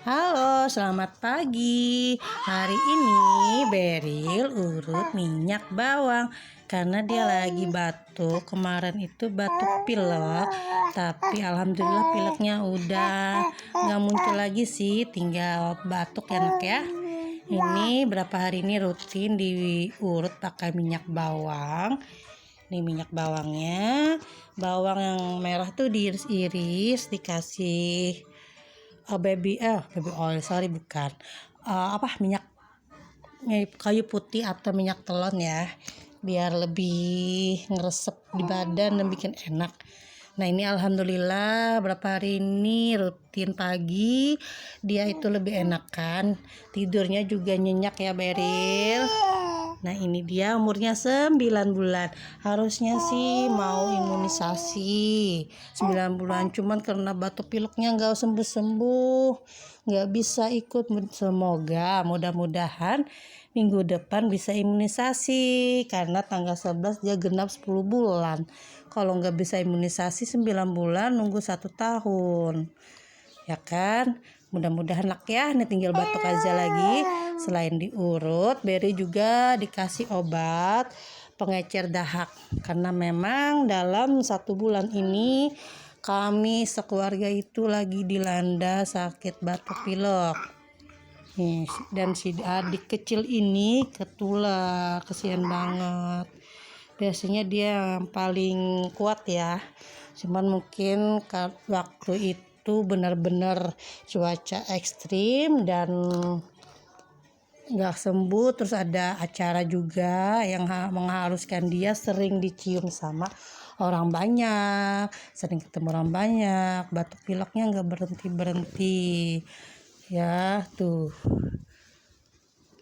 Halo, selamat pagi. Hari ini Beril urut minyak bawang karena dia lagi batuk. Kemarin itu batuk pilek, tapi alhamdulillah pileknya udah nggak muncul lagi sih, tinggal batuk ya nak ya. Ini berapa hari ini rutin diurut pakai minyak bawang. Ini minyak bawangnya, bawang yang merah tuh diiris-iris, dikasih baby oil, sorry bukan minyak kayu putih atau minyak telon ya, biar lebih ngeresep di badan dan bikin enak. Nah ini alhamdulillah berapa hari ini rutin pagi dia itu lebih enakan, tidurnya juga nyenyak ya Beril. Nah ini dia umurnya 9 bulan. Harusnya sih mau imunisasi 9 bulan. Cuman karena batuk pileknya nggak sembuh-sembuh, nggak bisa ikut. Semoga mudah-mudahan minggu depan bisa imunisasi. Karena tanggal 11 dia genap 10 bulan. Kalau nggak bisa imunisasi 9 bulan nunggu 1 tahun. Ya kan? Mudah-mudahan nak ya, ini tinggal batuk aja lagi. Selain diurut, Berry juga dikasih obat pengecer dahak. Karena memang dalam 1 bulan ini kami sekeluarga itu lagi dilanda sakit batuk pilek. Nih, dan si adik kecil ini ketular, kesian banget. Biasanya dia yang paling kuat ya. Cuman mungkin waktu itu benar-benar cuaca ekstrim dan nggak sembuh, terus ada acara juga yang mengharuskan dia sering dicium sama orang banyak, sering ketemu orang banyak, batuk pileknya nggak berhenti ya tuh.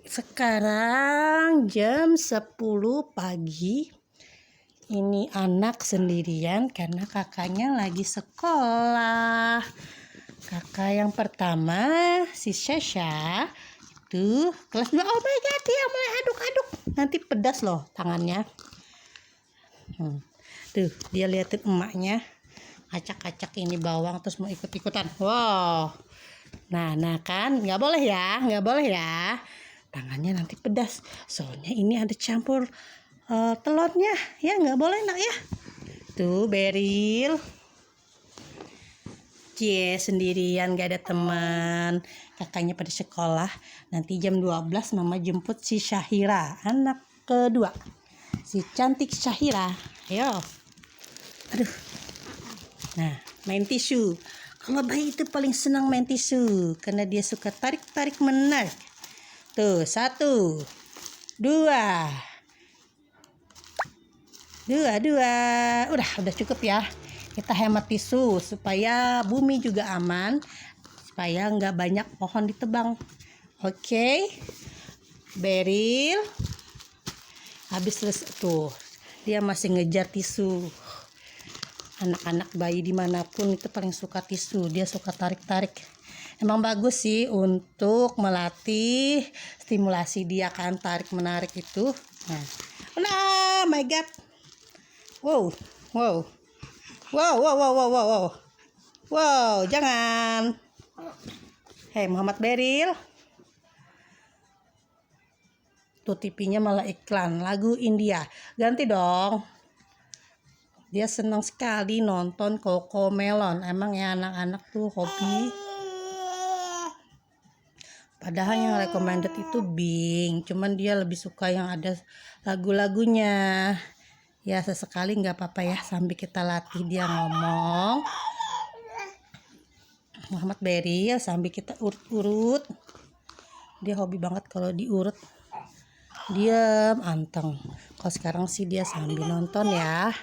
Sekarang jam 10 pagi. Ini anak sendirian karena kakaknya lagi sekolah. Kakak yang pertama si Shasha itu kelas 2. Oh my god, dia mulai aduk-aduk. Nanti pedas loh tangannya. Tuh, dia liatin emaknya acak-acak ini bawang terus mau ikut-ikutan. Wow. Nah kan, nggak boleh ya. Tangannya nanti pedas. Soalnya ini ada campur telurnya, ya nggak boleh nak ya. Tuh Beril, sendirian gak ada teman. Kakaknya pada sekolah. Nanti jam 12 mama jemput si Syahira, anak kedua, si cantik Syahira. Ayo, aduh. Nah, main tisu. Kalau bayi itu paling senang main tisu karena dia suka tarik-tarik menarik. Tuh, 1, 2, udah cukup ya. Kita hemat tisu supaya bumi juga aman, supaya nggak banyak pohon ditebang. Oke. Beril habis selesai tuh, dia masih ngejar tisu. Anak-anak bayi dimanapun itu paling suka tisu, dia suka tarik-tarik. Emang bagus sih untuk melatih stimulasi dia kan, tarik menarik itu. Nah, my god. Wow, jangan. Hei Muhammad Beril. Tuh TV-nya malah iklan lagu India. Ganti dong. Dia senang sekali nonton CoComelon. Emang ya anak-anak tuh hobi. Padahal yang recommended itu Bing. Cuman dia lebih suka yang ada lagu-lagunya. Ya sesekali nggak apa-apa ya, sambil kita latih dia ngomong. Muhammad Beril sambil kita urut-urut. Dia hobi banget kalau diurut. Diam anteng. Kalau sekarang sih dia sambil nonton ya.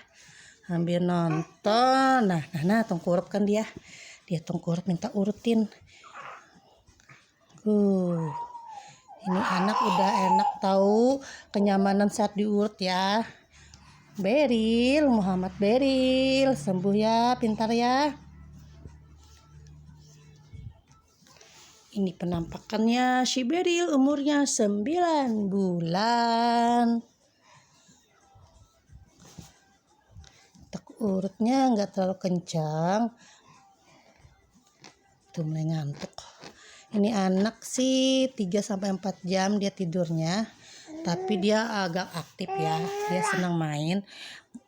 Sambil nonton. Nah tengkurap kan dia. Dia tengkurap minta urutin. Ini anak udah enak tahu kenyamanan saat diurut ya. Beril, Muhammad Beril, sembuh ya, pintar ya. Ini penampakannya si Beril, umurnya 9 bulan. Urutnya nggak terlalu kencang. Tuh mulai ngantuk. Ini anak sih 3-4 jam dia tidurnya, tapi dia agak aktif ya, dia senang main.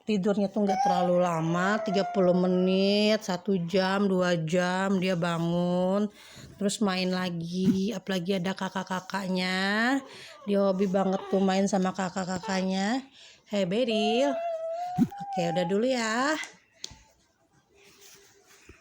Tidurnya tuh nggak terlalu lama, 30 menit, 1 jam, 2 jam dia bangun, terus main lagi. Apalagi ada kakak-kakaknya, dia hobi banget tuh main sama kakak-kakaknya. Hey Beril, oke udah dulu ya.